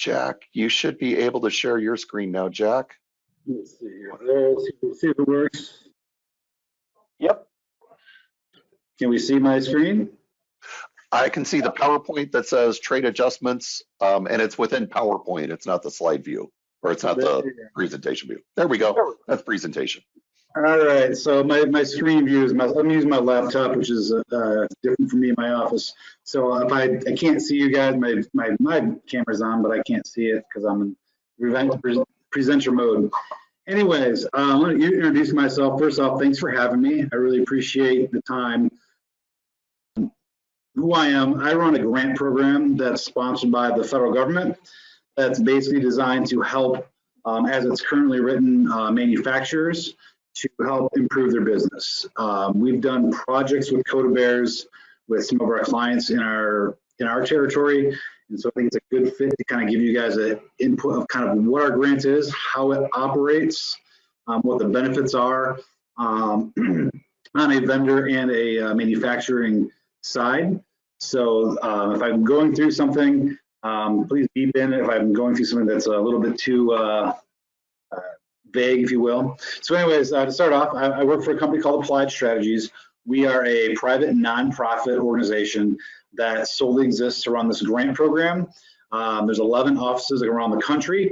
Jack, you should be able to share your screen now, Jack. Let's see here. Let's see if it works. Yep. Can we see my screen? I can see the PowerPoint that says trade adjustments, and it's within PowerPoint. It's not the slide view, or it's not the presentation view. There we go. That's presentation. All right. So my screen view is I'm using my laptop, which is different from me in my office. So if I can't see you guys, my camera's on, but I can't see it because I'm in presenter mode. Anyways, I want to introduce myself. First off, thanks for having me. I really appreciate the time. Who I am, I run a grant program that's sponsored by the federal government that's basically designed to help, as it's currently written, manufacturers to help improve their business. We've done projects with Coda Bears with some of our clients in our territory, and so I think it's a good fit to kind of give you guys an input of kind of what our grant is, how it operates, what the benefits are on a vendor and a manufacturing side. So if I'm going through something, please beep in if I'm going through something that's a little bit too vague, if you will. So anyways, to start off, I work for a company called Applied Strategies. We are a private nonprofit organization that solely exists to run this grant program. There's 11 offices around the country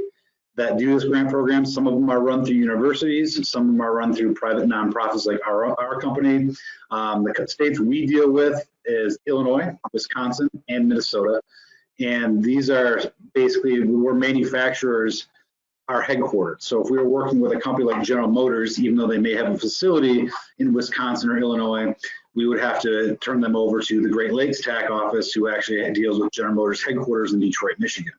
that do this grant program. Some of them are run through universities, some of them are run through private nonprofits like our company. The states we deal with is Illinois, Wisconsin, and Minnesota. And these are basically where manufacturers are headquartered. So if we were working with a company like General Motors, even though they may have a facility in Wisconsin or Illinois, we would have to turn them over to the Great Lakes TAC office, who actually deals with General Motors headquarters in Detroit, Michigan.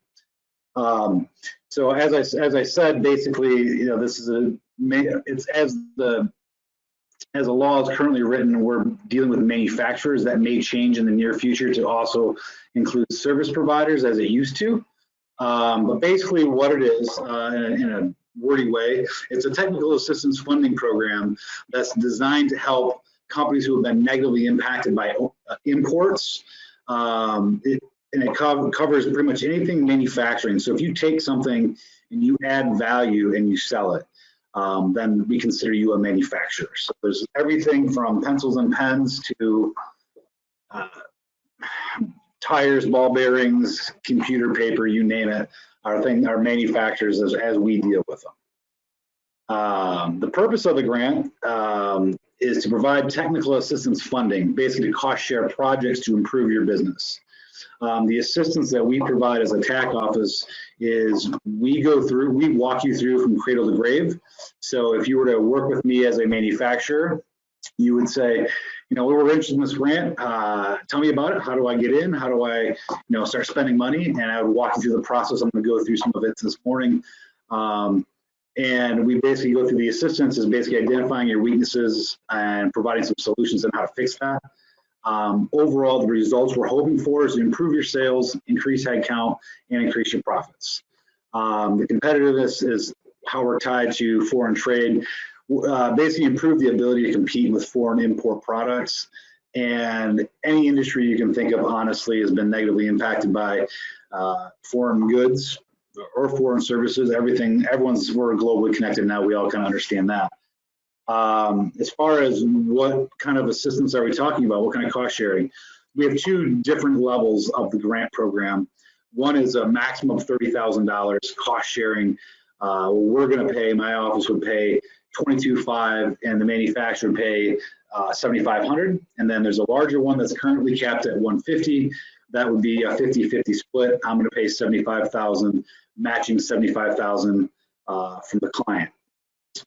So as I said, basically, this is it's as a law is currently written, we're dealing with manufacturers. That may change in the near future to also include service providers as it used to. But basically what it is, in a wordy way, it's a technical assistance funding program that's designed to help companies who have been negatively impacted by imports. It covers pretty much anything manufacturing. So if you take something and you add value and you sell it, then we consider you a manufacturer. So there's everything from pencils and pens to tires, ball bearings, computer paper, you name it, our manufacturers as we deal with them. The purpose of the grant is to provide technical assistance funding, basically to cost share projects to improve your business. The assistance that we provide as a TAC office is we walk you through from cradle to grave. So if you were to work with me as a manufacturer, you would say, we're interested in this grant. Tell me about it. How do I get in? How do I, start spending money? And I would walk you through the process. I'm going to go through some of it this morning. And we basically go through the assistance is basically identifying your weaknesses and providing some solutions on how to fix that. Overall, the results we're hoping for is to improve your sales, increase headcount, and increase your profits. The competitiveness is how we're tied to foreign trade. Basically improve the ability to compete with foreign import products, and any industry you can think of honestly has been negatively impacted by foreign goods or foreign services. We're globally connected now. We all kind of understand that. As far as what kind of assistance are we talking about, what kind of cost sharing, we have two different levels of the grant program. One is a maximum of $30,000 cost sharing. We're going to pay, my office would pay $22,500 and the manufacturer would pay $7,500. And then there's a larger one that's currently capped at $150,000. That would be a 50-50 split. I'm going to pay $75,000, matching $75,000 from the client.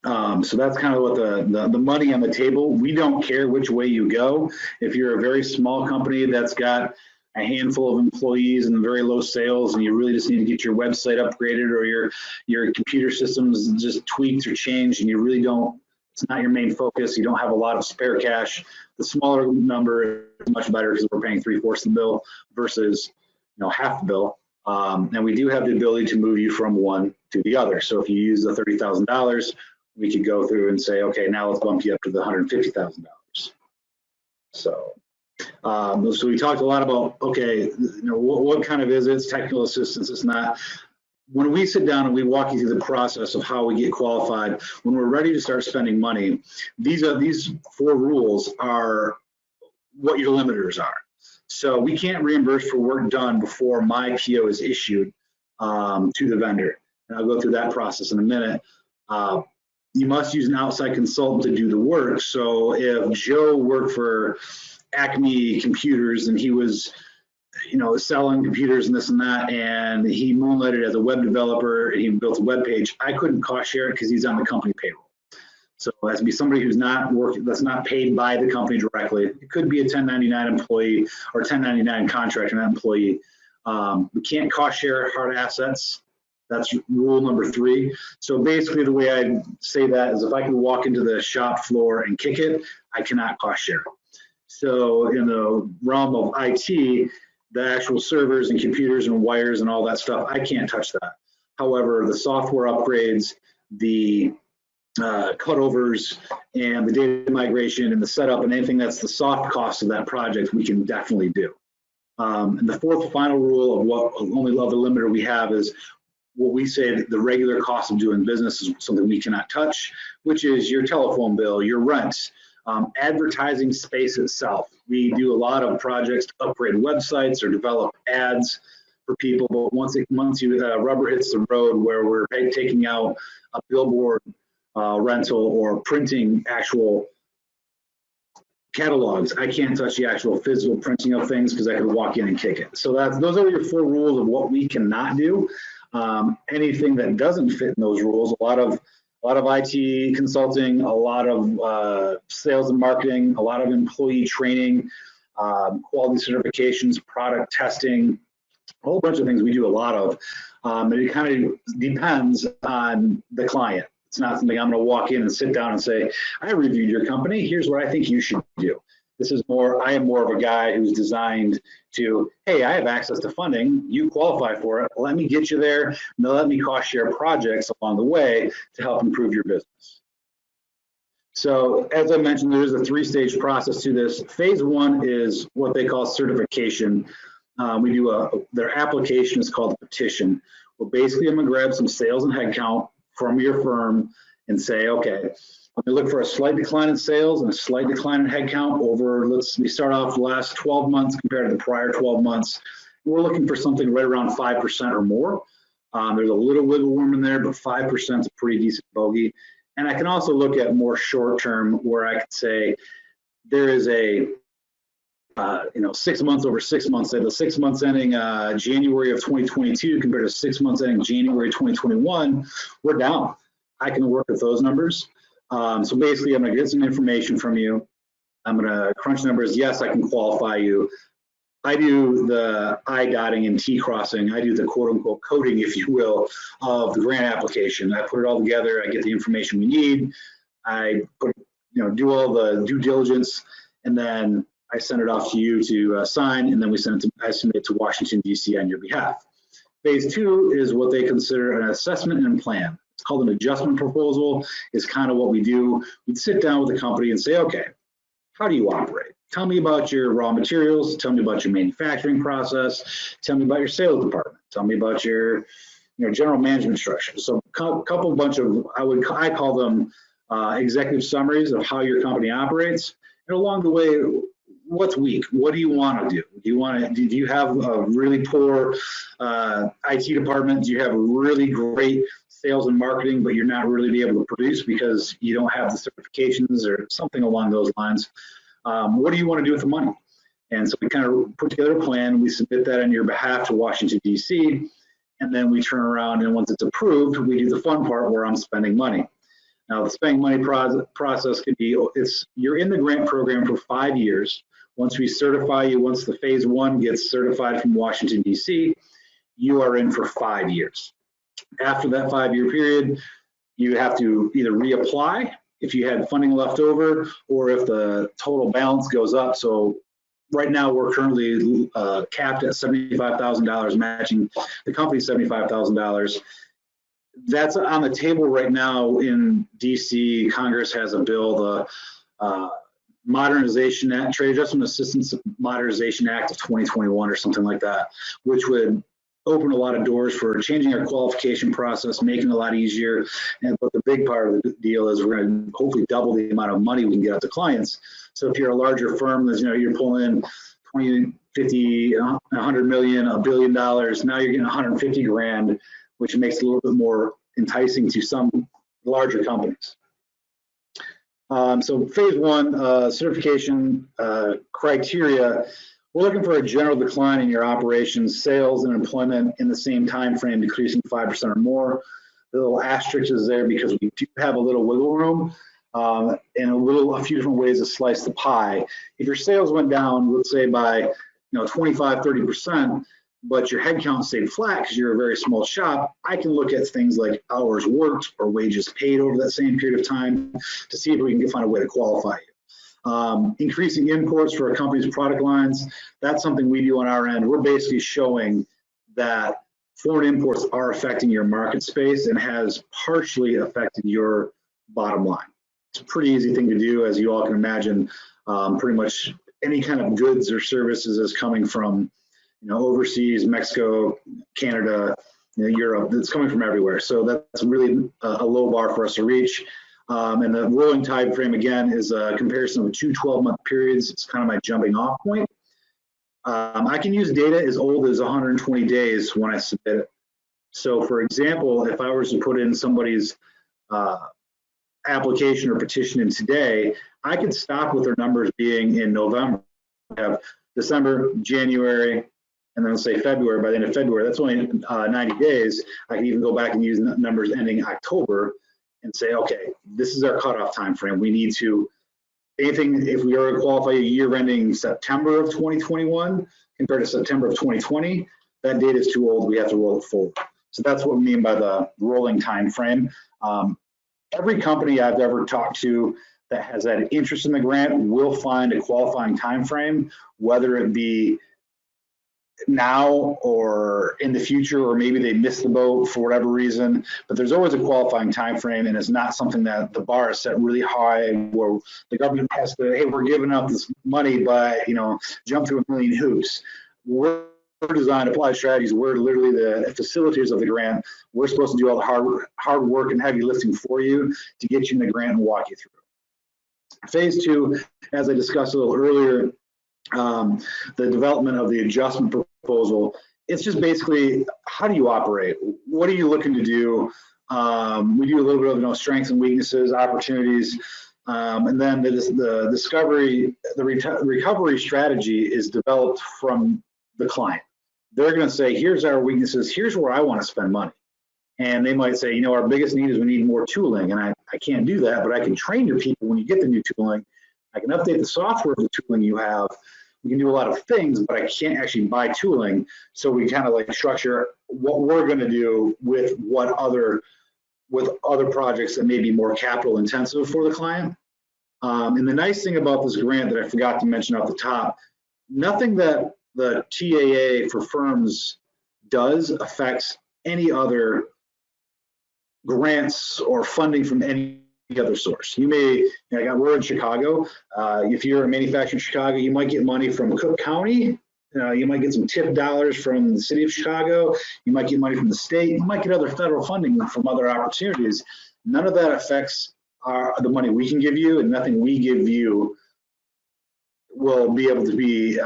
So that's kind of what the money on the table. We don't care which way you go. If you're a very small company that's got a handful of employees and very low sales, and you really just need to get your website upgraded, or your computer systems just tweaked or changed, and you really don't, it's not your main focus, you don't have a lot of spare cash, the smaller number is much better because we're paying 3/4 the bill versus half the bill. And we do have the ability to move you from one to the other. So if you use the $30,000, we could go through and say, okay, now let's bump you up to the $150,000. So we talked a lot about, okay, what kind of is it? It's technical assistance. It's not when we sit down and we walk you through the process of how we get qualified, when we're ready to start spending money, these 4 rules are what your limiters are. So we can't reimburse for work done before my PO is issued to the vendor. And I'll go through that process in a minute. You must use an outside consultant to do the work. So if Joe worked for Acme Computers and he was, selling computers and this and that, and he moonlighted as a web developer and he built a web page, I couldn't cost share it because he's on the company payroll. So it has to be somebody who's not working, that's not paid by the company directly. It could be a 1099 employee or 1099 contractor, not employee. We can't cost share hard assets. That's rule number 3. So basically the way I say that is if I can walk into the shop floor and kick it, I cannot cost share. So in the realm of IT, the actual servers and computers and wires and all that stuff, I can't touch that. However, the software upgrades, the cutovers and the data migration and the setup and anything that's the soft cost of that project, we can definitely do. And the 4th final rule of what only other limiter we have is what we say the regular cost of doing business is something we cannot touch, which is your telephone bill, your rent, advertising space itself. We do a lot of projects to upgrade websites or develop ads for people, but once you rubber hits the road where we're taking out a billboard rental or printing actual catalogs, I can't touch the actual physical printing of things because I could walk in and kick it. So those are your 4 rules of what we cannot do. Anything that doesn't fit in those rules, a lot of IT consulting, a lot of sales and marketing, a lot of employee training, quality certifications, product testing, a whole bunch of things we do a lot of. And it kind of depends on the client. It's not something I'm going to walk in and sit down and say, I reviewed your company. Here's what I think you should do. This is I am more of a guy who's designed to, hey, I have access to funding. You qualify for it. Let me get you there. Now let me cost share projects along the way to help improve your business. So as I mentioned, there is a 3-stage process to this. Phase 1 is what they call certification. Their application is called a petition. Well, basically, I'm going to grab some sales and headcount from your firm and say, okay, I'm going to look for a slight decline in sales and a slight decline in headcount over, we start off the last 12 months compared to the prior 12 months. We're looking for something right around 5% or more. There's a little wiggle room in there, but 5% is a pretty decent bogey. And I can also look at more short term where I could say there is a 6 months over 6 months, say the 6 months ending January of 2022 compared to 6 months ending January 2021, we're down. I can work with those numbers. So basically, I'm going to get some information from you. I'm going to crunch numbers. Yes, I can qualify you. I do the I dotting and T crossing. I do the quote unquote coding, if you will, of the grant application. I put it all together. I get the information we need. I do all the due diligence, and then I send it off to you to sign, and then I submit it to Washington, D.C. on your behalf. Phase 2 is what they consider an assessment and plan. It's called an adjustment proposal. It's kind of what we do. We'd sit down with the company and say, okay, how do you operate? Tell me about your raw materials. Tell me about your manufacturing process. Tell me about your sales department. Tell me about your general management structure. So a bunch of, I call them executive summaries of how your company operates. And along the way, what's weak? What do you want to do? Do you have a really poor IT department? Do you have a really great sales and marketing, but you're not really be able to produce because you don't have the certifications or something along those lines? What do you want to do with the money? And so we kind of put together a plan. We submit that on your behalf to Washington, D.C., and then we turn around, and once it's approved, we do the fun part where I'm spending money. Now, the spending money process could be, you're in the grant program for 5 years. Once we certify you, once the phase 1 gets certified from Washington, D.C., you are in for 5 years. After that 5-year period, you have to either reapply if you had funding left over, or if the total balance goes up. So right now we're currently capped at $75,000, matching the company's $75,000. That's on the table right now in DC. Congress has a bill, the Modernization Act, Trade Adjustment Assistance Modernization Act of 2021 or something like that, which would opened a lot of doors for changing our qualification process, making it a lot easier. But the big part of the deal is we're going to hopefully double the amount of money we can get out to clients. So if you're a larger firm, you're pulling in 20, 50, 100 million, $1 billion. Now you're getting 150 grand, which makes it a little bit more enticing to some larger companies. So phase one, certification criteria. We're looking for a general decline in your operations, sales, and employment in the same time frame, decreasing 5% or more. The little asterisk is there because we do have a little wiggle room and a few different ways to slice the pie. If your sales went down, let's say by 25, 30%, but your headcount stayed flat because you're a very small shop, I can look at things like hours worked or wages paid over that same period of time to see if we can find a way to qualify you. Increasing imports for a company's product lines, that's something we do on our end. We're basically showing that foreign imports are affecting your market space and has partially affected your bottom line. It's a pretty easy thing to do, as you all can imagine. Pretty much any kind of goods or services is coming from overseas, Mexico, Canada, Europe. It's coming from everywhere. So that's really a low bar for us to reach. And the rolling time frame, again, is a comparison of 2 12-month periods. It's kind of my jumping off point. I can use data as old as 120 days when I submit it. So for example, if I was to put in somebody's application or petition in today, I could stop with their numbers being in November. I have December, January, and then say February. By the end of February, that's only 90 days. I can even go back and use numbers ending October and say, okay, this is our cutoff time frame. We need to, if we are to qualify a year ending September of 2021 compared to September of 2020, that data is too old. We have to roll it forward. So that's what we mean by the rolling time frame. Every company I've ever talked to that has had interest in the grant will find a qualifying time frame, whether it be now or in the future, or maybe they missed the boat for whatever reason, but there's always a qualifying time frame, and it's not something that the bar is set really high where the government has to, hey, we're giving up this money by, jump through a million hoops. We're designed applied strategies. We're literally the facilitators of the grant. We're supposed to do all the hard work and heavy lifting for you to get you in the grant and walk you through. Phase two, as I discussed a little earlier, the development of the adjustment proposal. It's just basically, how do you operate? What are you looking to do? We do a little bit of strengths and weaknesses, opportunities, and then the discovery, the recovery strategy is developed from the client. They're going to say, here's our weaknesses, here's where I want to spend money. And they might say, our biggest need is we need more tooling, and I can't do that, but I can train your people when you get the new tooling. I can update the software of the tooling you have. We can do a lot of things, but I can't actually buy tooling. So we kind of structure what we're going to do with other projects that may be more capital intensive for the client. And the nice thing about this grant that I forgot to mention off the top, nothing that the TAA for firms does affects any other grants or funding from any other source. You may, we're in Chicago. If you're a manufacturer in Chicago, you might get money from Cook County. You might get some tip dollars from the city of Chicago. You might get money from the state. You might get other federal funding from other opportunities. None of that affects the money we can give you, and nothing we give you will be able to be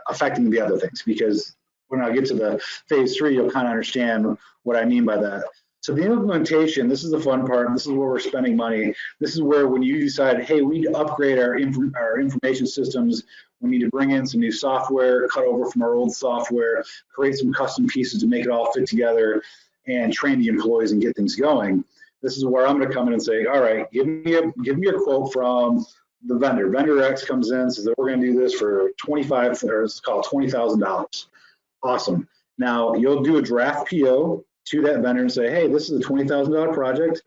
affecting the other things, because when I get to the phase three, you'll kind of understand what I mean by that. So the implementation, this is the fun part. This is where we're spending money. This is where when you decide, hey, we need to upgrade our information systems, we need to bring in some new software, cut over from our old software, create some custom pieces to make it all fit together, and train the employees and get things going. This is where I'm going to come in and say, all right, give me a quote from the vendor. Vendor X comes in, says that we're going to do this for $20,000. Awesome. Now you'll do a draft PO to that vendor and say, hey, this is a $20,000 project.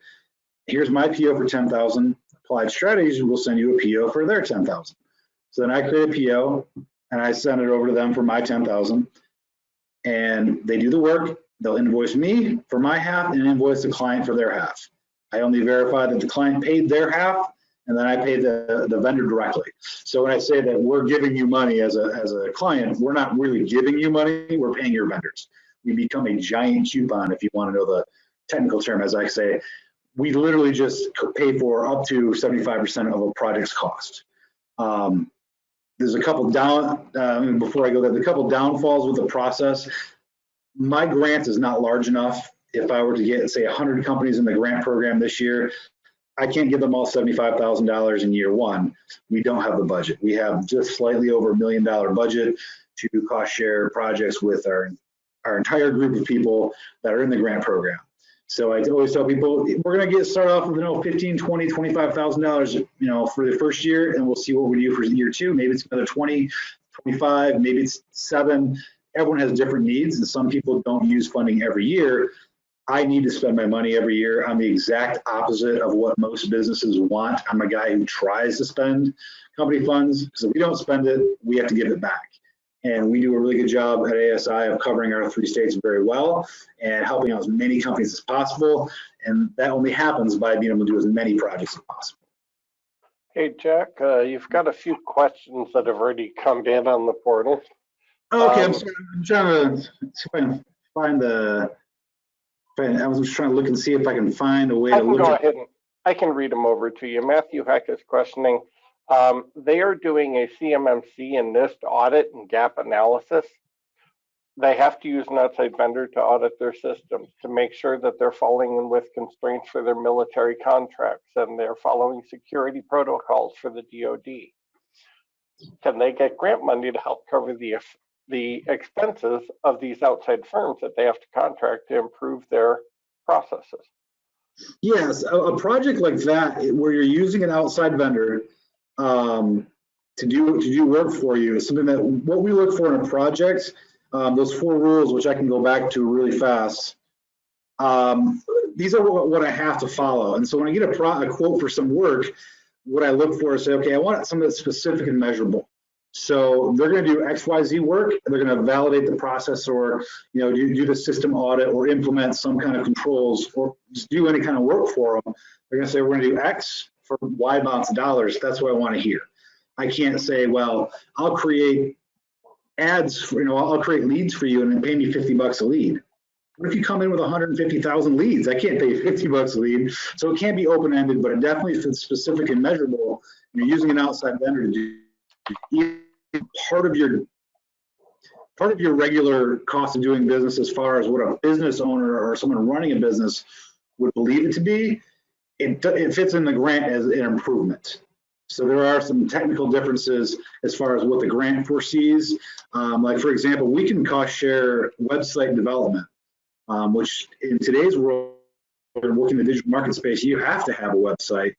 Here's my PO for $10,000. Applied Strategies will send you a PO for their $10,000. So then I create a PO and I send it over to them for my $10,000. And they do the work. They'll invoice me for my half and invoice the client for their half. I only verify that the client paid their half, and then I pay the vendor directly. So when I say that we're giving you money as a client, we're not really giving you money, we're paying your vendors. we become a giant coupon, if you want to know the technical term, as I say. We literally just pay for up to 75% of a project's cost. There's a couple before I go there, the couple downfalls with the process. My grant is not large enough. If I were to get, say, 100 companies in the grant program this year, I can't give them all $75,000 in year one. We don't have the budget. We have just slightly over $1 million budget to cost share projects with our entire group of people that are in the grant program. So I always tell people, we're going to start off with, $15, $20, $25,000, for the first year, and we'll see what we do for year two. Maybe it's another 20, 25, maybe it's 7. Everyone has different needs, and some people don't use funding every year. I need to spend my money every year. I'm the exact opposite of what most businesses want. I'm a guy who tries to spend company funds, because if we don't spend it, we have to give it back. And we do a really good job at ASI of covering our 3 states very well and helping out as many companies as possible. And that only happens by being able to do as many projects as possible. Hey, Jack, you've got a few questions that have already come in on the portal. Okay, I'm sorry. I'm trying to see if I can find I was just trying to look and see if I can find a way to look. Go ahead and I can read them over to you. Matthew Heck is questioning. They are doing a CMMC and NIST audit and gap analysis. They have to use an outside vendor to audit their systems to make sure that they're falling in with constraints for their military contracts and they're following security protocols for the DoD. Can they get grant money to help cover the expenses of these outside firms that they have to contract to improve their processes? Yes, a project like that where you're using an outside vendor to do work for you is something that what we look for in a project. Those 4 rules, which I can go back to really fast. These are what I have to follow. And so when I get a quote for some work, what I look for is say, okay, I want something that's specific and measurable. So they're going to do XYZ work, and they're going to validate the process, or do the system audit, or implement some kind of controls, or just do any kind of work for them. They're going to say we're going to do X for Y amounts of dollars. That's what I want to hear. I can't say, well, I'll create ads for, I'll create leads for you and then pay me $50 a lead. What if you come in with 150,000 leads? I can't pay you $50 a lead. So it can't be open-ended, but it definitely is specific and measurable. You're using an outside vendor to do part of your regular cost of doing business, as far as what a business owner or someone running a business would believe it to be. It fits in the grant as an improvement. So there are some technical differences as far as what the grant foresees. Like, for example, we can cost share website development, which in today's world, working in the digital market space, you have to have a website.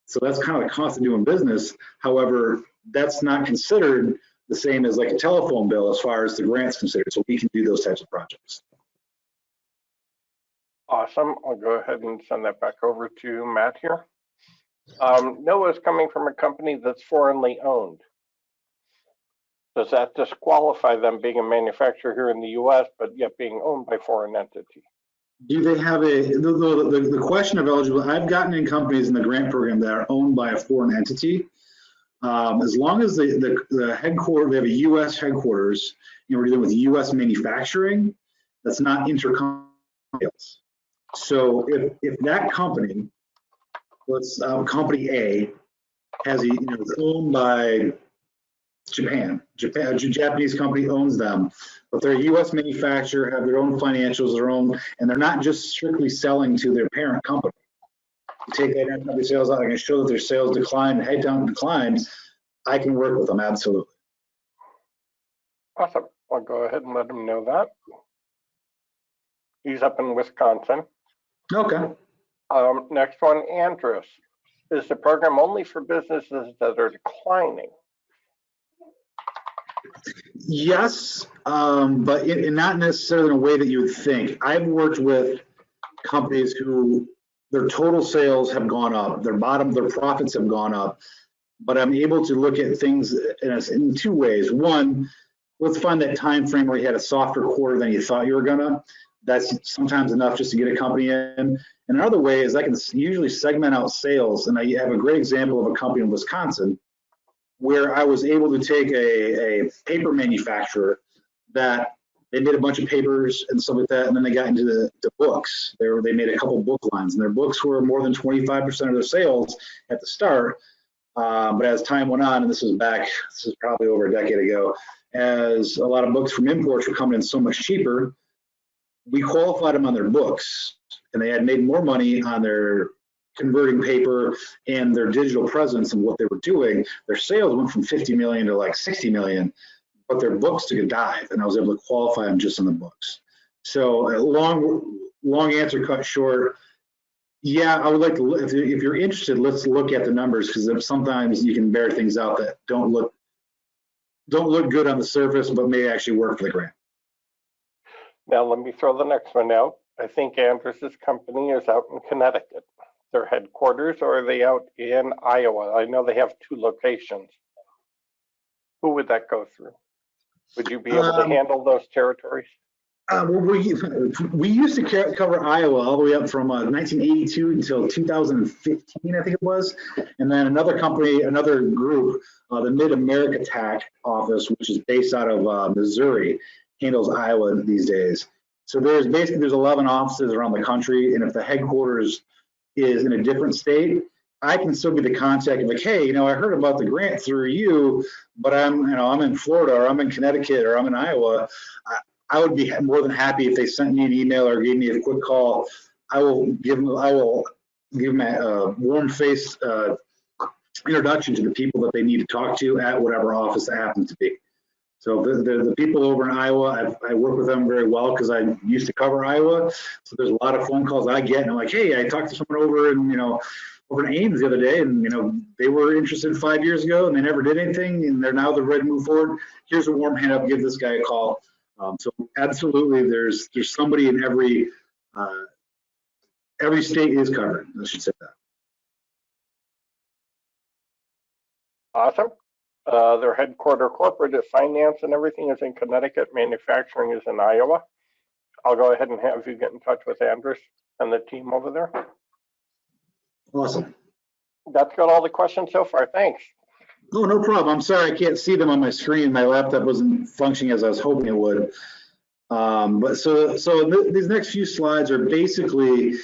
So that's kind of the cost of doing business. However, that's not considered the same as like a telephone bill as far as the grant's considered. So we can do those types of projects. Awesome. I'll go ahead and send that back over to Matt here. Noah's coming from a company that's foreignly owned. Does that disqualify them being a manufacturer here in the U.S., but yet being owned by foreign entity? Do they have the question of eligibility? I've gotten in companies in the grant program that are owned by a foreign entity. As long as the headquarters, they have a U.S. headquarters, we're dealing with U.S. manufacturing, that's not intercompany. So if that company, company A, has it's owned by Japan, a Japanese company owns them, but they're a U.S. manufacturer, have their own financials, and they're not just strictly selling to their parent company. You take that intercompany sales out, I can show that their sales decline, headcount declines, I can work with them, absolutely. Awesome. I'll go ahead and let him know that. He's up in Wisconsin. Okay. Next one, Andrus. Is the program only for businesses that are declining? Yes, but not necessarily in a way that you would think. I've worked with companies who their total sales have gone up, their profits have gone up, but I'm able to look at things in 2 ways. One, let's find that time frame where you had a softer quarter than you thought you were gonna. That's sometimes enough just to get a company in. And another way is I can usually segment out sales, and I have a great example of a company in Wisconsin where I was able to take a paper manufacturer that They made a bunch of papers and stuff like that, and then they got into the books. They made a couple book lines, and their books were more than 25% of their sales at the start. But as time went on, and this is probably over a decade ago, as a lot of books from imports were coming in so much cheaper, we qualified them on their books, and they had made more money on their converting paper and their digital presence and what they were doing. Their sales went from 50 million to like 60 million, but their books took a dive, and I was able to qualify them just on the books. So long answer cut short. Yeah, I would like to, if you're interested, let's look at the numbers, because sometimes you can bear things out that don't look good on the surface, but may actually work for the grant. Now let me throw the next one out. I think Andrus's company is out in Connecticut. Their headquarters, or are they out in Iowa? I know they have 2 locations. Who would that go through? Would you be able to handle those territories? Well, we used to cover Iowa all the way up from 1982 until 2015, I think it was. And then another company, another group, the Mid-America TAC office, which is based out of Missouri, handles Iowa these days. So there's 11 offices around the country, and if the headquarters is in a different state, I can still be the contact of like, hey, I heard about the grant through you, but I'm in Florida, or I'm in Connecticut, or I'm in Iowa. I would be more than happy if they sent me an email or gave me a quick call. I will give them a warm-faced introduction to the people that they need to talk to at whatever office it happens to be. So the people over in Iowa, I work with them very well because I used to cover Iowa. So there's a lot of phone calls I get, and I'm like, hey, I talked to someone over in Ames the other day, and they were interested 5 years ago, and they never did anything, and they're ready to move forward. Here's a warm hand up, give this guy a call. So absolutely, there's somebody in every state is covered. I should say that. Awesome. Their headquarter corporate is finance and everything is in Connecticut. Manufacturing is in Iowa. I'll go ahead and have you get in touch with Andrus and the team over there. Awesome. That's got all the questions so far. Thanks. Oh, no problem. I'm sorry I can't see them on my screen. My laptop wasn't functioning as I was hoping it would. But these next few slides are basically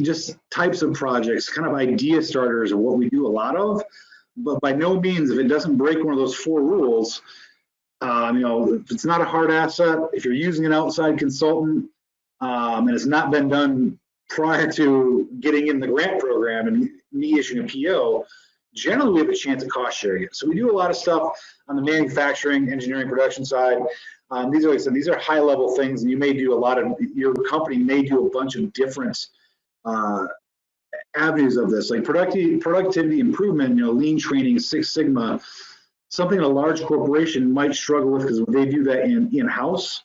just types of projects, kind of idea starters of what we do a lot of. But by no means, if it doesn't break one of those 4 rules, if it's not a hard asset, if you're using an outside consultant, and it's not been done prior to getting in the grant program and me issuing a PO, generally we have a chance of cost sharing it. So we do a lot of stuff on the manufacturing, engineering, production side. These are, like I said, these are high level things, and you may do your company may do a bunch of different avenues of this, like productivity improvement, lean training, Six Sigma, something a large corporation might struggle with because they do that in-house.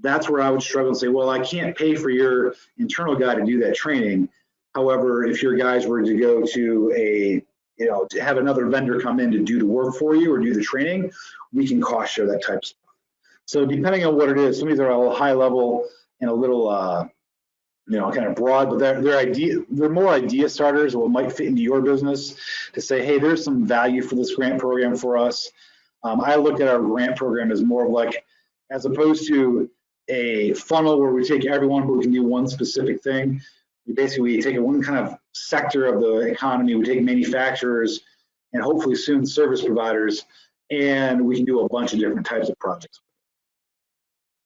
That's where I would struggle and say, well, I can't pay for your internal guy to do that training. However, if your guys were to go to to have another vendor come in to do the work for you or do the training, we can cost share that type of stuff. So depending on what it is, some of these are a little high level and a little kind of broad, but they're more idea starters of what might fit into your business to say, hey, there's some value for this grant program for us. I look at our grant program as more of like, as opposed to a funnel where we take everyone, but we can do one specific thing. We basically take one kind of sector of the economy. We take manufacturers and hopefully soon service providers, and we can do a bunch of different types of projects.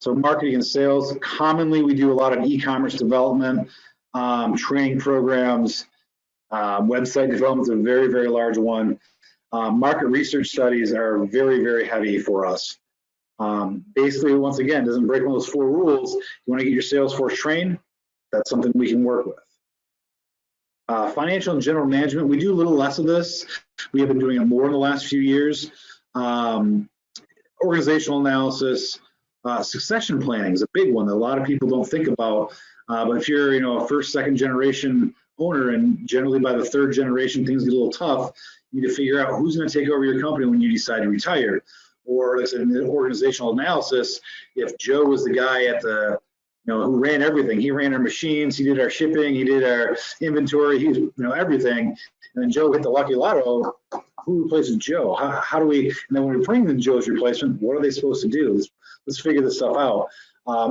So marketing and sales, commonly we do a lot of e-commerce development, training programs, website development is a very, very large one. Market research studies are very, very heavy for us. Basically, once again, doesn't break one of those 4 rules. You want to get your sales force trained, that's something we can work with. Financial and general management, we do a little less of this. We have been doing it more in the last few years. Organizational analysis, succession planning is a big one that a lot of people don't think about. But if you're a first, second generation owner, and generally by the 3rd generation, things get a little tough, you need to figure out who's going to take over your company when you decide to retire. Or like I said, in the organizational analysis, if Joe was the guy at the, who ran everything, he ran our machines, he did our shipping, he did our inventory, he, everything, and then Joe hit the lucky lotto, who replaces Joe? How do we, and then when we bring in Joe's replacement, what are they supposed to do? Let's figure this stuff out.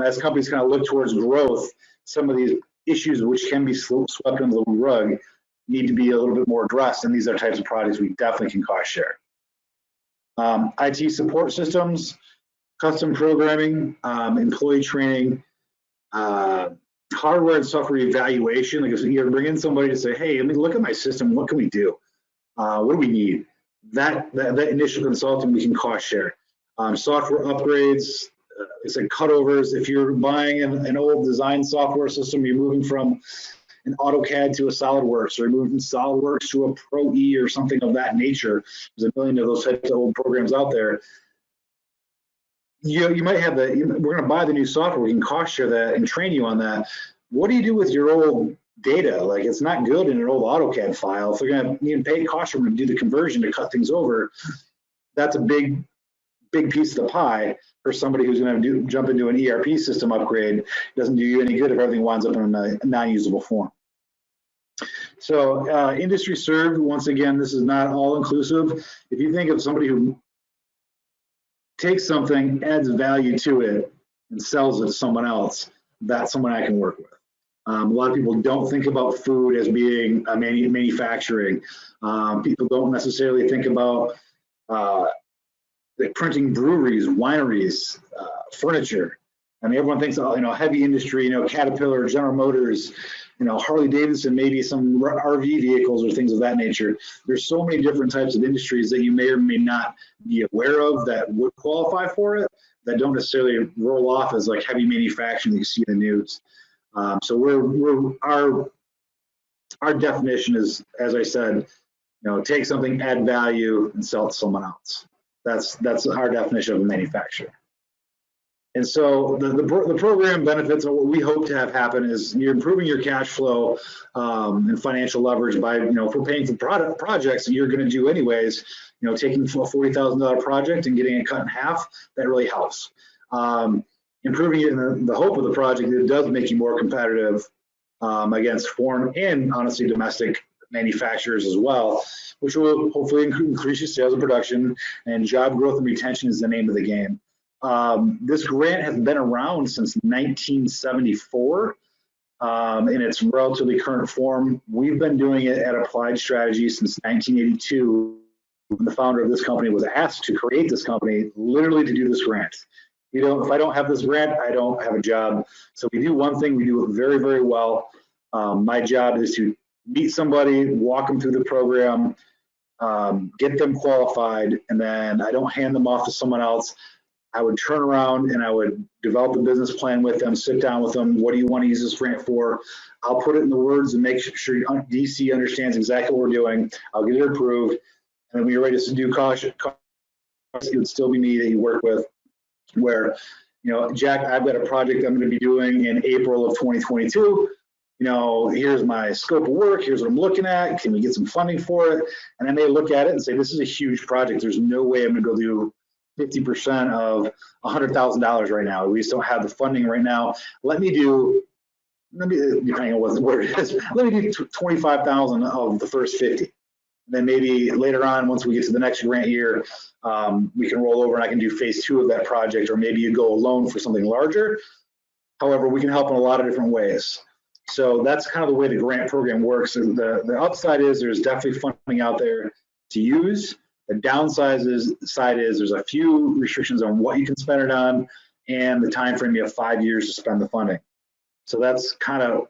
As companies kind of look towards growth, some of these issues which can be swept under the rug need to be a little bit more addressed, and these are types of projects we definitely can cost share. IT support systems, custom programming, employee training, hardware and software evaluation. Like if you bring in somebody to say, hey, let me look at my system, what can we do? What do we need? That initial consulting we can cost share. Software upgrades, it's like cutovers. If you're buying an old design software system, you're moving from an AutoCAD to a SolidWorks, or you're moving from SolidWorks to a Pro-E or something of that nature. There's a million of those types of old programs out there. You might have we're going to buy the new software, we can cost share that and train you on that. What do you do with your old data? Like, it's not good in an old AutoCAD file. If they're going to need to pay cost share to do the conversion to cut things over, that's a big piece of the pie for somebody who's going to jump into an ERP system upgrade. It doesn't do you any good if everything winds up in a non-usable form. So industry served, once again, this is not all inclusive. If you think of somebody who takes something, adds value to it, and sells it to someone else, that's someone I can work with. A lot of people don't think about food as being manufacturing. People don't necessarily think about like printing breweries, wineries, furniture. I mean, everyone thinks, heavy industry, Caterpillar, General Motors, Harley Davidson, maybe some RV vehicles or things of that nature. There's so many different types of industries that you may or may not be aware of that would qualify for it, that don't necessarily roll off as like heavy manufacturing that you see in the news. So our definition is, as I said, take something, add value, and sell it to someone else. That's our definition of a manufacturer. And so the program benefits, and what we hope to have happen is you're improving your cash flow and financial leverage by, if we're paying for projects that you're going to do anyways, taking a $40,000 project and getting it cut in half, that really helps. Improving it in the hope of the project, it does make you more competitive against foreign and honestly domestic manufacturers as well, which will hopefully increase your sales and production, and job growth and retention is the name of the game. This grant has been around since 1974 in its relatively current form. We've been doing it at Applied Strategy since 1982. When the founder of this company was asked to create this company literally to do this grant. If I don't have this grant, I don't have a job. So we do one thing, we do it very, very well. My job is to meet somebody, walk them through the program, get them qualified, and then I don't hand them off to someone else. I would turn around and I would develop a business plan with them, sit down with them. What do you want to use this grant for? I'll put it in the words and make sure DC understands exactly what we're doing. I'll get it approved. And then when you're ready to do caution, it would still be me that you work with, where, Jack, I've got a project I'm going to be doing in April of 2022. Here's my scope of work. Here's what I'm looking at. Can we get some funding for it? And then they look at it and say, this is a huge project. There's no way I'm going to go do 50% of $100,000 right now. We just don't have the funding right now. Let me depending on what the word is, let me do 25,000 of the first 50. And then maybe later on, once we get to the next grant year, we can roll over and I can do phase 2 of that project, or maybe you go alone for something larger. However, we can help in a lot of different ways. So that's kind of the way the grant program works. The upside is there's definitely funding out there to use. The downside is there's a few restrictions on what you can spend it on, and the time frame, you have 5 years to spend the funding. So that's kind of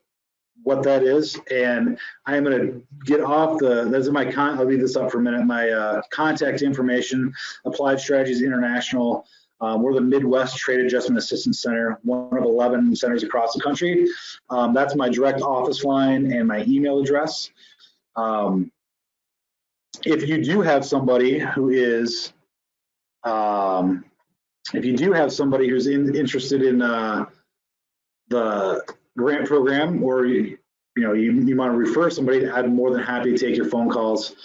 what that is. And I'm going to get off those are my I'll leave this up for a minute. My contact information, Applied Strategies International. We're the Midwest Trade Adjustment Assistance Center, one of 11 centers across the country. That's my direct office line and my email address. If you do have somebody who is, interested in the grant program, or you want to refer somebody, I'm more than happy to take your phone calls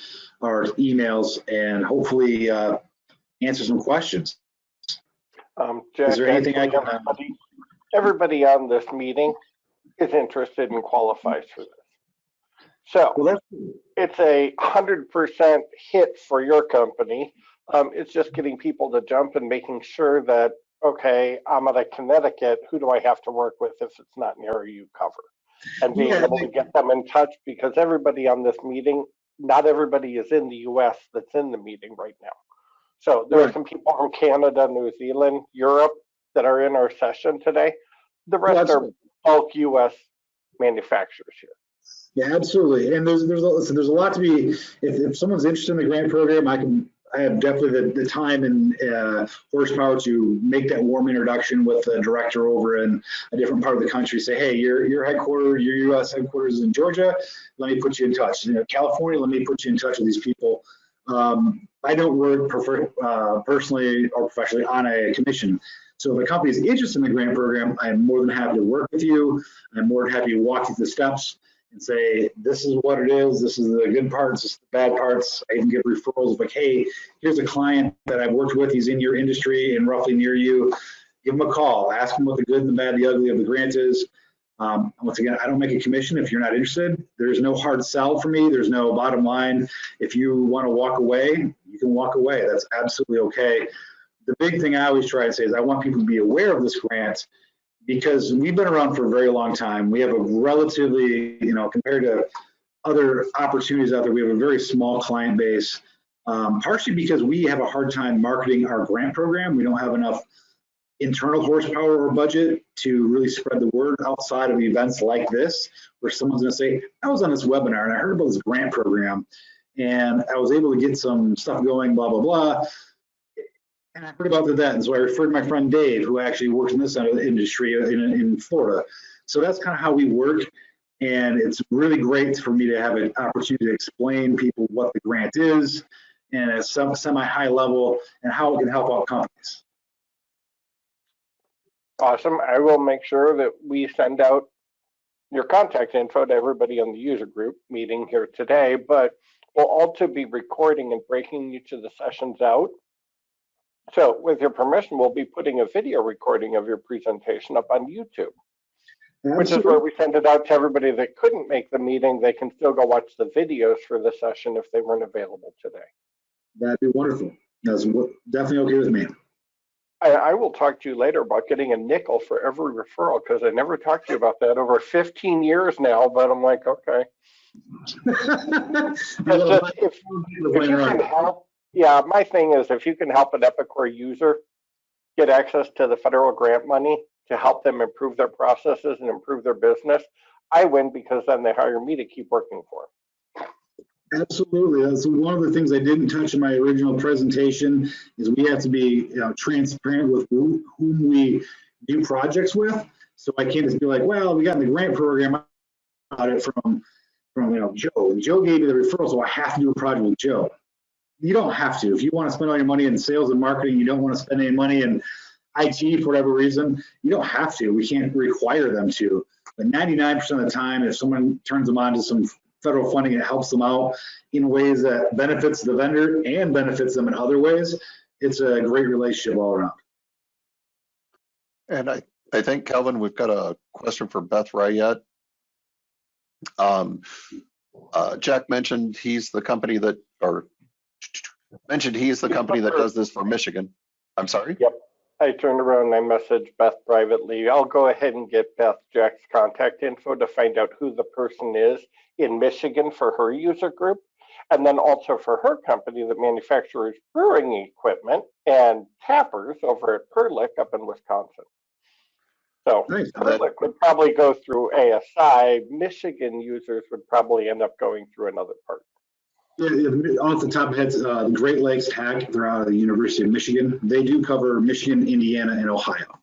or emails and hopefully answer some questions. Jack, is there anything I can? Everybody on this meeting is interested and qualifies for this. So Well, it's a 100% hit for your company. It's just getting people to jump and making sure that, okay, I'm out of Connecticut. Who do I have to work with if it's not an area you cover? And being yeah, able to get them in touch, because everybody on this meeting, not everybody is in the US that's in the meeting right now. So there are some people from Canada, New Zealand, Europe that are in our session today. The rest are bulk US manufacturers here. Yeah, absolutely. And there's a lot to be. If someone's interested in the grant program, I have definitely the time and horsepower to make that warm introduction with the director over in a different part of the country. Say, hey, your headquarters, your U.S. headquarters is in Georgia. Let me put you in touch. California, let me put you in touch with these people. I don't work personally or professionally on a commission. So if a company is interested in the grant program, I'm more than happy to work with you. I'm more than happy to walk you through the steps and say, this is what it is, this is the good parts, this is the bad parts. I can give referrals of like, hey, here's a client that I've worked with, he's in your industry and roughly near you. Give him a call, ask him what the good, the bad, the ugly of the grant is. Once again, I don't make a commission if you're not interested. There's no hard sell for me, there's no bottom line. If you want to walk away, you can walk away, that's absolutely okay. The big thing I always try to say is I want people to be aware of this grant, because we've been around for a very long time. We have a relatively, compared to other opportunities out there, we have a very small client base, partially because we have a hard time marketing our grant program. We don't have enough internal horsepower or budget to really spread the word outside of events like this, where someone's gonna say, I was on this webinar and I heard about this grant program and I was able to get some stuff going, blah, blah, blah. And I heard about that, and so I referred my friend Dave, who actually works in this industry in Florida. So that's kind of how we work, and it's really great for me to have an opportunity to explain people what the grant is, and at some semi-high level, and how it can help out companies. Awesome. I will make sure that we send out your contact info to everybody on the user group meeting here today, but we'll also be recording and breaking each of the sessions out. So with your permission, we'll be putting a video recording of your presentation up on YouTube, which is where we send it out to everybody that couldn't make the meeting. They can still go watch the videos for the session if they weren't available today. That'd be wonderful. That's definitely okay with me. I will talk to you later about getting a nickel for every referral, because I never talked to you about that over 15 years now, but I'm like, okay. If you can help, yeah, my thing is if you can help an Epicor user get access to the federal grant money to help them improve their processes and improve their business, I win, because then they hire me to keep working for them. Absolutely. That's one of the things I didn't touch in my original presentation is we have to be transparent with whom we do projects with. So I can't just be like, well, we got in the grant program out it from Joe. Joe gave me the referral, so I have to do a project with Joe. You don't have to. If you want to spend all your money in sales and marketing, you don't want to spend any money in IT for whatever reason, you don't have to. We can't require them to. But 99% of the time, if someone turns them on to some federal funding, it helps them out in ways that benefits the vendor and benefits them in other ways. It's a great relationship all around. And I think, Calvin, we've got a question for Beth Ryett. Jack mentioned he's the company that does this for Michigan. I'm sorry? Yep. I turned around and I messaged Beth privately. I'll go ahead and get Beth Jack's contact info to find out who the person is in Michigan for her user group. And then also for her company that manufactures brewing equipment and tappers over at Perlick up in Wisconsin. So Perlick would probably go through ASI. Michigan users would probably end up going through another partner. Yeah, off the top of heads, the Great Lakes TAC, they're out of the University of Michigan. They do cover Michigan, Indiana, and Ohio.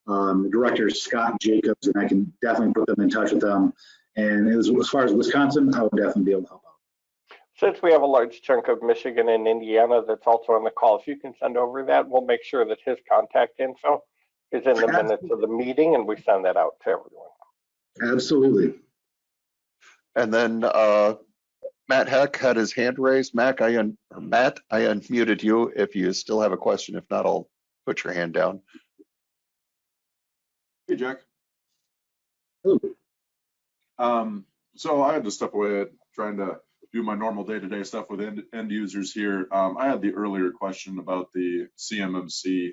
The director is Scott Jacobs, and I can definitely put them in touch with them. And as far as Wisconsin, I would definitely be able to help out. Since we have a large chunk of Michigan and Indiana that's also on the call, if you can send over that, we'll make sure that his contact info is in the minutes of the meeting, and we send that out to everyone. Absolutely. And then Matt Heck had his hand raised. Matt, I unmuted you if you still have a question. If not, I'll put your hand down. Hey, Jack. Ooh. So I had to step away at trying to do my normal day-to-day stuff with end users here. I had the earlier question about the CMMC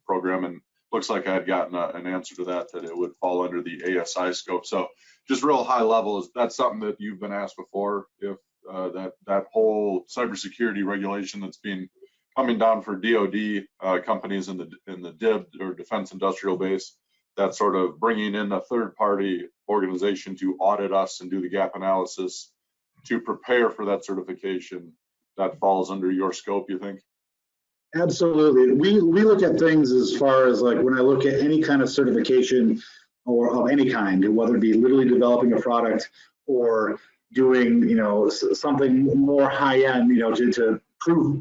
program, and looks like I had gotten an answer to that it would fall under the ASI scope. So just real high level, is that something that you've been asked before, if that whole cybersecurity regulation that's been coming down for DoD companies in the DIB or Defense Industrial Base, that sort of bringing in a third-party organization to audit us and do the gap analysis to prepare for that certification, that falls under your scope, you think? Absolutely. We look at things as far as, like, when I look at any kind of certification or of any kind, whether it be literally developing a product or doing, you know, something more high end, you know, to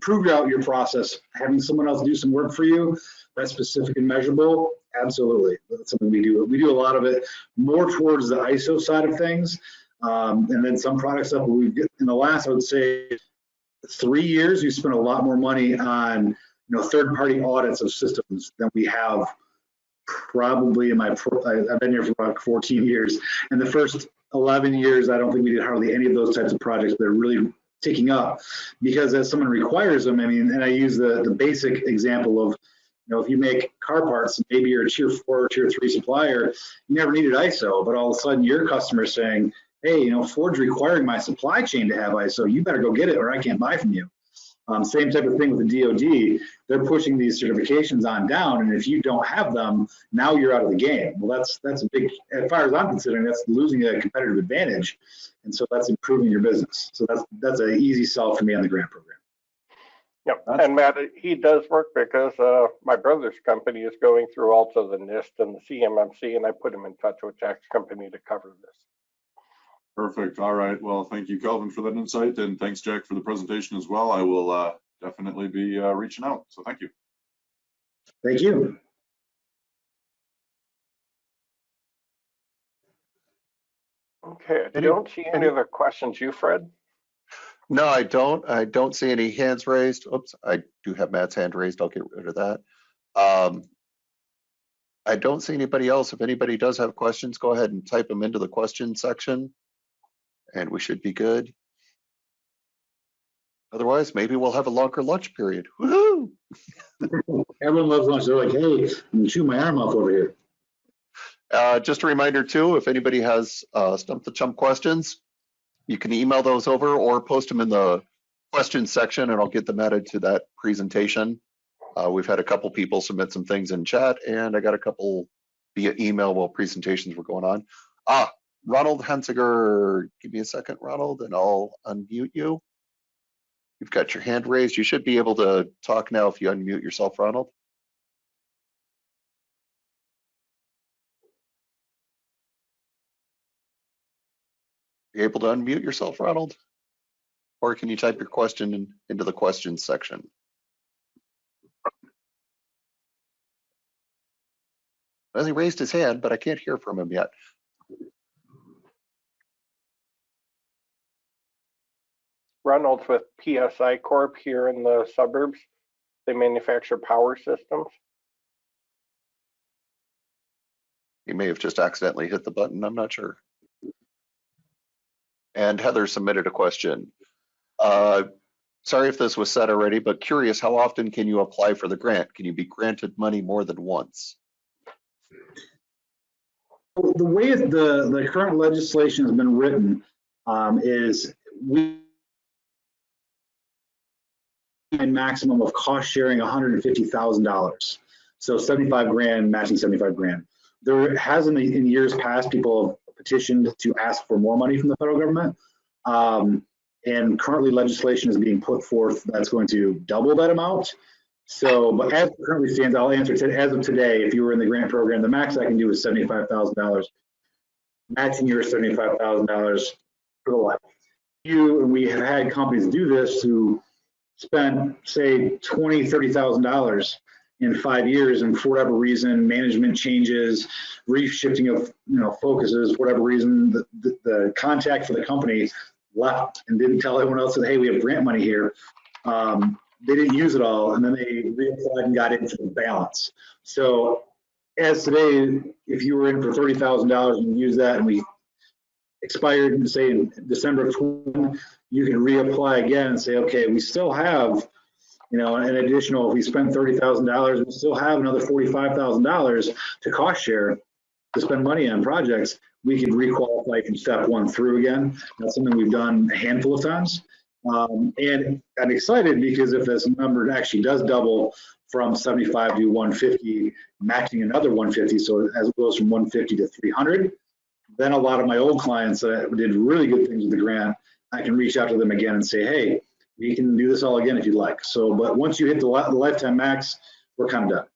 prove out your process, having someone else do some work for you that's specific and measurable. Absolutely, that's something we do. We do a lot of it more towards the ISO side of things, and then some product stuff. We've in the last, I would say, 3 years, we spent a lot more money on, you know, third-party audits of systems than we have probably in I've been here for about 14 years. And the first 11 years, I don't think we did hardly any of those types of projects. They're really ticking up because as someone requires them, I mean, and I use the basic example of, you know, if you make car parts, maybe you're a tier 4 or tier 3 supplier, you never needed ISO, but all of a sudden your customer's saying, hey, you know, Ford's requiring my supply chain to have ISO, you better go get it or I can't buy from you. Same type of thing with the DoD. They're pushing these certifications on down, and if you don't have them, now you're out of the game. Well, that's a big, as far as I'm considering, that's losing a competitive advantage, and so that's improving your business. So that's an easy sell for me on the grant program. Yep, and Matt, he does work because my brother's company is going through also the NIST and the CMMC, and I put him in touch with Jack's company to cover this. Perfect. All right. Well, thank you, Kelvin, for that insight, and thanks, Jack, for the presentation as well. I will definitely be reaching out. So thank you. Thank you. Okay, I don't see any other questions. You, Fred? No, I don't. I don't see any hands raised. Oops, I do have Matt's hand raised. I'll get rid of that. I don't see anybody else. If anybody does have questions, go ahead and type them into the question section, and we should be good. Otherwise, maybe we'll have a longer lunch period. Woohoo! Everyone loves lunch. They're like, hey, I'm chewing my arm off over here. Just a reminder too, if anybody has Stump the Chump questions, you can email those over or post them in the questions section and I'll get them added to that presentation. We've had a couple people submit some things in chat and I got a couple via email while presentations were going on. Ronald Hensiger, give me a second, Ronald, and I'll unmute you. You've got your hand raised. You should be able to talk now if you unmute yourself, Ronald. You able to unmute yourself, Ronald? Or can you type your question into the questions section? Well, he raised his hand, but I can't hear from him yet. Reynolds with PSI Corp here in the suburbs. They manufacture power systems. He may have just accidentally hit the button. I'm not sure. And Heather submitted a question. Sorry if this was said already, but curious, how often can you apply for the grant? Can you be granted money more than once? The way the current legislation has been written is we a maximum of cost sharing $150,000. So 75 grand, matching 75 grand. There has in years past, people have petitioned to ask for more money from the federal government. And currently legislation is being put forth that's going to double that amount. So, but as it currently stands, I'll answer as of today, if you were in the grant program, the max I can do is $75,000. Matching your $75,000 for the life. We have had companies do this who spend, say, $20,000, $30,000 in 5 years, and for whatever reason, management changes, reshifting of focuses, whatever reason, the contact for the company left and didn't tell everyone else that, hey, we have grant money here. They didn't use it all, and then they reapplied and got into the balance. So as today, if you were in for $30,000 and you use that, and expired, say in December of 20, you can reapply again and say, okay, we still have, you know, an additional, if we spend $30,000, we still have another $45,000 to cost share to spend money on projects. We can requalify from step 1 through again. That's something we've done a handful of times. And I'm excited because if this number actually does double from 75 to 150, matching another 150, so as it goes from 150 to 300, then a lot of my old clients that did really good things with the grant, I can reach out to them again and say, hey, we can do this all again if you'd like. So, but once you hit the lifetime max, we're kind of done.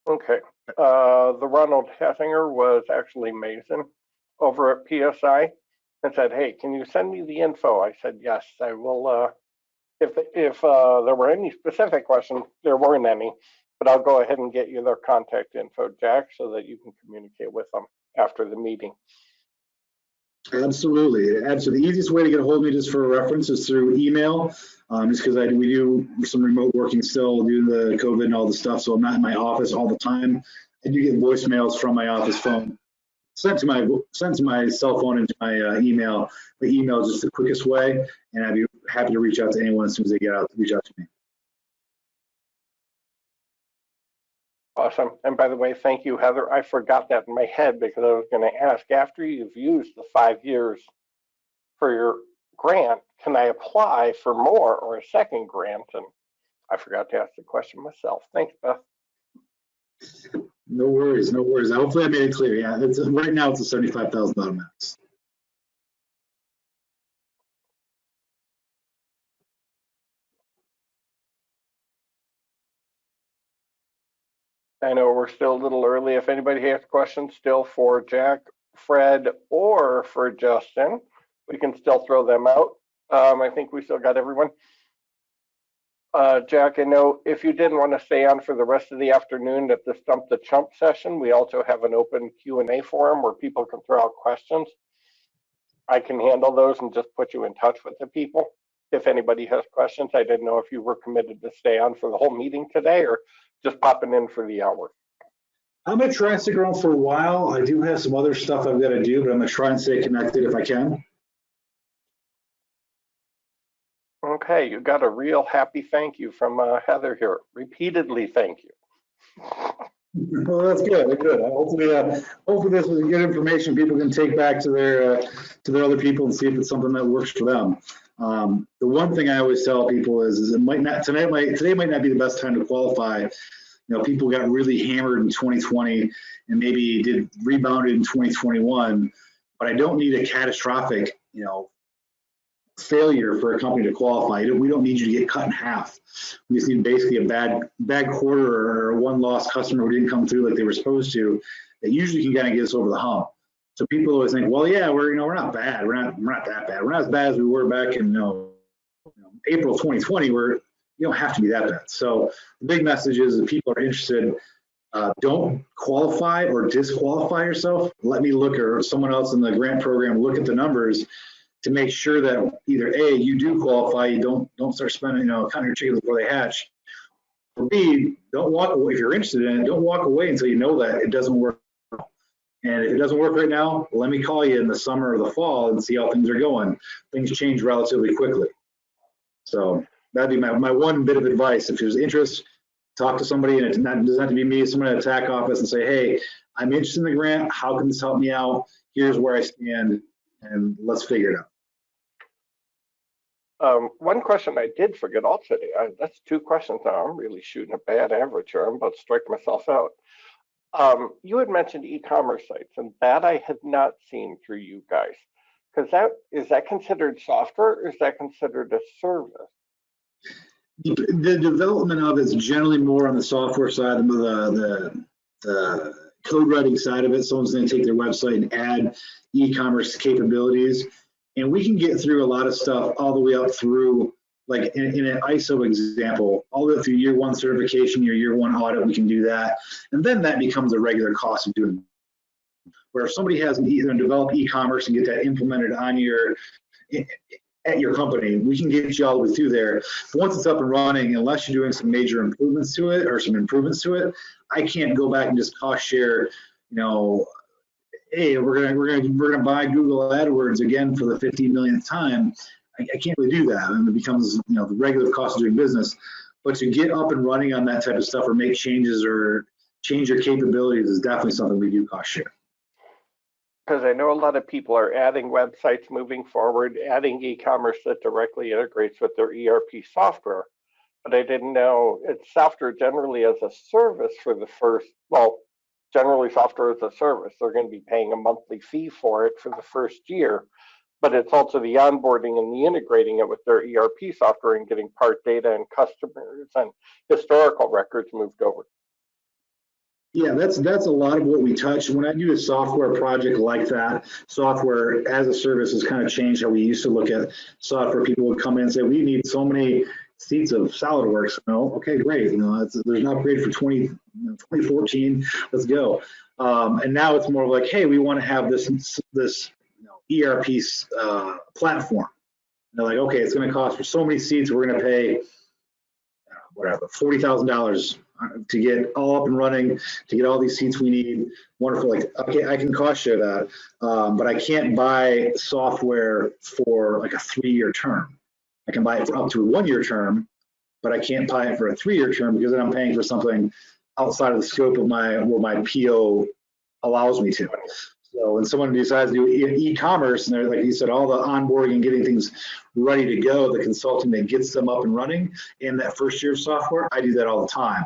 Okay. The Ronald Hessinger was actually Mason over at PSI and said, hey, can you send me the info? I said, yes, I will. If there were any specific questions, there weren't any, but I'll go ahead and get you their contact info, Jack, so that you can communicate with them after the meeting. Absolutely. Absolutely. The easiest way to get a hold of me just for a reference is through email, just because we do some remote working still due to the COVID and all the stuff, so I'm not in my office all the time. I do get voicemails from my office phone sent to my cell phone and to my email. The email is just the quickest way, and I'd be happy to reach out to anyone as soon as they reach out to me. Awesome. And by the way, thank you, Heather. I forgot that in my head because I was going to ask, after you've used the 5 years for your grant, can I apply for more or a second grant? And I forgot to ask the question myself. Thanks, Beth. No worries, no worries. Hopefully I made it clear. Yeah, right now it's a $75,000 max. I know we're still a little early. If anybody has questions still for Jack, Fred, or for Justin, we can still throw them out. I think we still got everyone. Jack, I know if you didn't want to stay on for the rest of the afternoon at the Stump the Chump session, we also have an open Q&A forum where people can throw out questions. I can handle those and just put you in touch with the people. If anybody has questions, I didn't know if you were committed to stay on for the whole meeting today or just popping in for the hour. I'm going to try and stick around for a while. I do have some other stuff I've got to do, but I'm going to try and stay connected if I can. Okay, you got a real happy thank you from Heather here. Repeatedly thank you. Well, that's good. That's good. Hopefully this is good information people can take back to their other people and see if it's something that works for them. The one thing I always tell people is it might not today might not be the best time to qualify. You know, people got really hammered in 2020 and maybe rebounded in 2021, but I don't need a catastrophic, you know, failure for a company to qualify. We don't need you to get cut in half. We just need basically a bad quarter or one lost customer who didn't come through like they were supposed to. That usually can kind of get us over the hump. So people always think, well, yeah, we're not bad. We're not that bad. We're not as bad as we were back in April 2020. You don't have to be that bad. So the big message is if people are interested, don't qualify or disqualify yourself. Let me look, or someone else in the grant program look at the numbers to make sure that either A, you do qualify, you don't start spending, counting your chickens before they hatch. Or B, don't walk away. If you're interested in it, don't walk away until you know that it doesn't work. And if it doesn't work right now, let me call you in the summer or the fall and see how things are going. Things change relatively quickly. So that'd be my one bit of advice. If there's interest, talk to somebody, and it doesn't have to be me, someone at a TAC office, and say, hey, I'm interested in the grant. How can this help me out? Here's where I stand, and let's figure it out. One question I did forget also today, that's 2 questions now. I'm really shooting a bad average here. I'm about to strike myself out. You had mentioned e-commerce sites, and that I had not seen through you guys. Because is that considered software, or is that considered a service? The development of it is generally more on the software side, the code writing side of it. Someone's going to take their website and add e-commerce capabilities. And we can get through a lot of stuff all the way up through, like in an ISO example, all the way through year 1 certification, your year 1 audit, we can do that. And then that becomes a regular cost of doing it. Where if somebody has developed e-commerce and get that implemented on at your company, we can get you all the way through there. But once it's up and running, unless you're doing some major improvements to it or some improvements to it, I can't go back and just cost share, hey, we're gonna buy Google AdWords again for the 50 millionth time. I can't really do that, and it becomes the regular cost of doing business. But to get up and running on that type of stuff or make changes or change your capabilities is definitely something we do cost share. Because I know a lot of people are adding websites moving forward, adding e-commerce that directly integrates with their ERP software. But I didn't know it's software generally as a service for the first, well, generally software as a service. They're going to be paying a monthly fee for it for the first year. But it's also the onboarding and the integrating it with their ERP software and getting part data and customers and historical records moved over. Yeah, that's a lot of what we touch. When I do a software project like that, software as a service has kind of changed how we used to look at software. People would come in and say, we need so many seats of SolidWorks. Okay, great. There's an upgrade for 2014. Let's go. And now it's more like, hey, we want to have this ERP platform. And they're like, okay, it's going to cost for so many seats. We're going to pay whatever, $40,000 to get all up and running, to get all these seats we need. Wonderful. Like, okay, I can cost share that, but I can't buy software for like a 3-year term. I can buy it for up to a 1-year term, but I can't buy it for a 3-year term because then I'm paying for something outside of the scope of what my PO allows me to. So when someone decides to do e-commerce, and they're, like you said, all the onboarding and getting things ready to go, the consulting that gets them up and running in that first year of software, I do that all the time.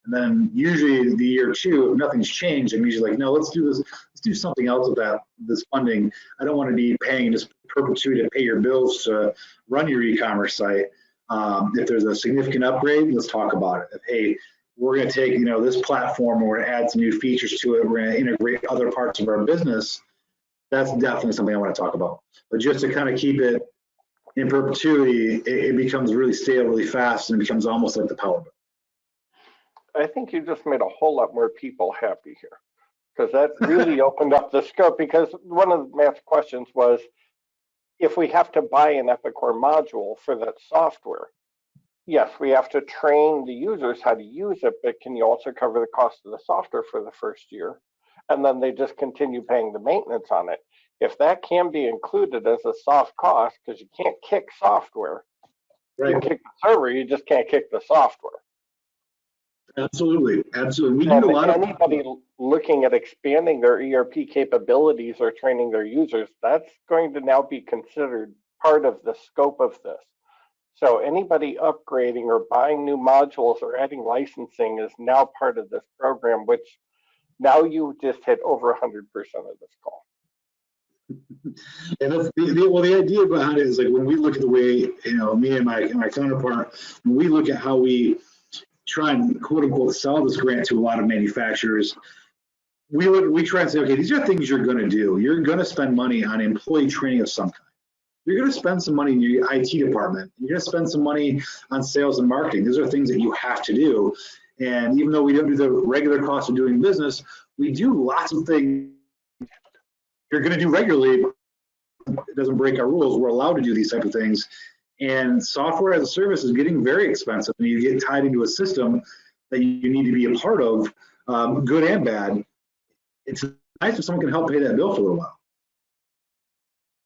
And then usually the year 2, if nothing's changed, I'm usually like, no, let's do this. Let's do something else with this funding. I don't want to be paying just perpetuity to pay your bills to run your e-commerce site. If there's a significant upgrade, let's talk about it. If, hey, we're going to take this platform, we're going to add some new features to it, we're going to integrate other parts of our business, that's definitely something I want to talk about. But just to kind of keep it in perpetuity, it becomes really stale really fast, and it becomes almost like the power bill. I think you just made a whole lot more people happy here, because that really opened up the scope. Because one of Matt's questions was, if we have to buy an Epicor module for that software, yes, we have to train the users how to use it, but can you also cover the cost of the software for the first year? And then they just continue paying the maintenance on it. If that can be included as a soft cost, because you can't kick software, right. You can kick the server, you just can't kick the software. Absolutely, absolutely. We do a lot of anybody looking at expanding their ERP capabilities or training their users, that's going to now be considered part of the scope of this. So anybody upgrading or buying new modules or adding licensing is now part of this program, which now you just hit over 100% of this call. And the idea behind it is, like, when we look at the way, me and my counterpart, when we look at how we try and quote unquote sell this grant to a lot of manufacturers, we try and say, okay, these are things you're going to do. You're going to spend money on employee training of some kind. You're going to spend some money in your IT department. You're going to spend some money on sales and marketing. These are things that you have to do. And even though we don't do the regular cost of doing business, we do lots of things you're going to do regularly. It doesn't break our rules. We're allowed to do these type of things. And software as a service is getting very expensive. And you get tied into a system that you need to be a part of, good and bad. It's nice if someone can help pay that bill for a little while.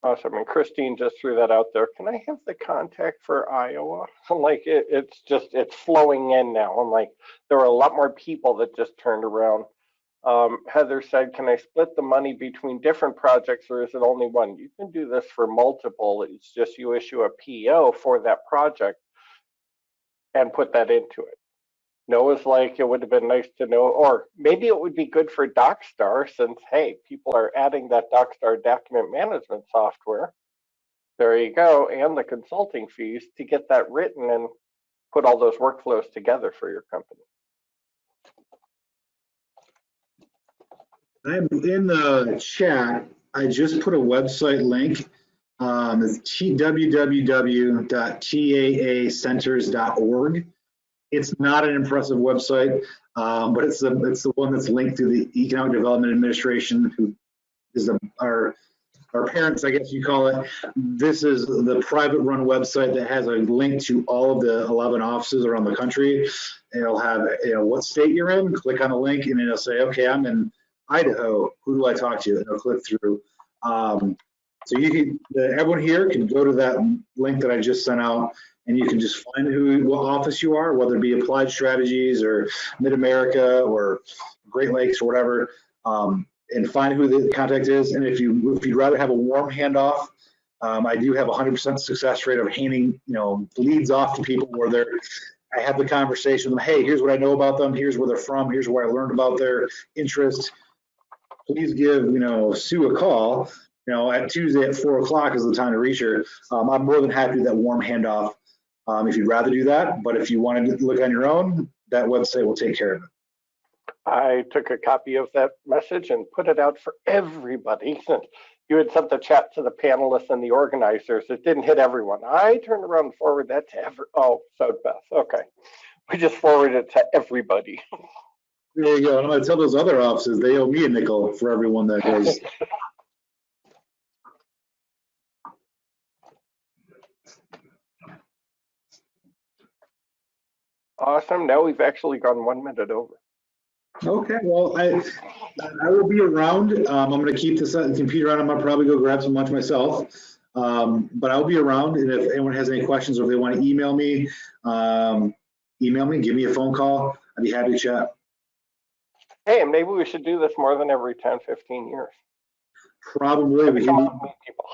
Awesome. And Christine just threw that out there. Can I have the contact for Iowa? I'm like, it's flowing in now. I'm like, there are a lot more people that just turned around. Heather said, can I split the money between different projects, or is it only one? You can do this for multiple. It's just you issue a PO for that project and put that into it. Noah's like, it would have been nice to know, or maybe it would be good for DocStar, since, hey, people are adding that DocStar document management software. There you go, and the consulting fees to get that written and put all those workflows together for your company. I'm in the chat. I just put a website link. It's www.taacenters.org. It's not an impressive website, but it's the one that's linked to the Economic Development Administration, who is our parents, I guess you call it. This is the private-run website that has a link to all of the 11 offices around the country. It'll have what state you're in. Click on the link, and it'll say, okay, I'm in Idaho, who do I talk to? And it'll click through. So you can, everyone here can go to that link that I just sent out, and you can just find what office you are, whether it be Applied Strategies or Mid-America or Great Lakes or whatever, and find who the contact is. And if you'd rather have a warm handoff, I do have a 100% success rate of handing, leads off to people where I have the conversation with them. Hey, here's what I know about them. Here's where they're from. Here's where I learned about their interest. Please give, Sue a call. At Tuesday at 4 o'clock is the time to reach her. I'm more than happy with that warm handoff if you'd rather do that. But if you want to look on your own, that website will take care of it. I took a copy of that message and put it out for everybody. You had sent the chat to the panelists and the organizers. It didn't hit everyone. I turned around and forwarded that to so Beth. Okay. We just forwarded it to everybody. There you go. And I'm going to tell those other offices they owe me a nickel for everyone that goes. Awesome. Now we've actually gone 1 minute over. Okay, well, I will be around. I'm going to keep this computer on. I'm going to probably go grab some lunch myself. But I'll be around, and if anyone has any questions or if they want to email me, give me a phone call. I'd be happy to chat. Hey, maybe we should do this more than every 10, 15 years. Probably. We Come can, out and meet people.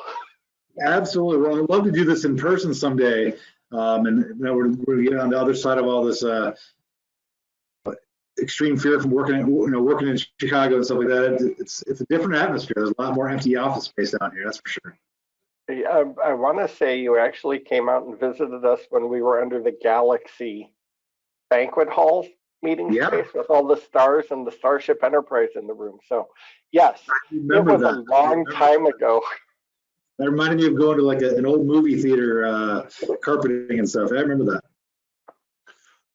absolutely. Well, I'd love to do this in person someday. And we're getting on the other side of all this extreme fear from working in Chicago and stuff like that. It's a different atmosphere. There's a lot more empty office space down here, that's for sure. I want to say you actually came out and visited us when we were under the Galaxy banquet hall meeting space with all the stars and the Starship Enterprise in the room. So yes, it was a long time ago. That reminded me of going to like an old movie theater carpeting and stuff. I remember that.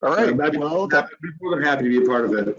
All right. I'd be more than happy to be a part of it.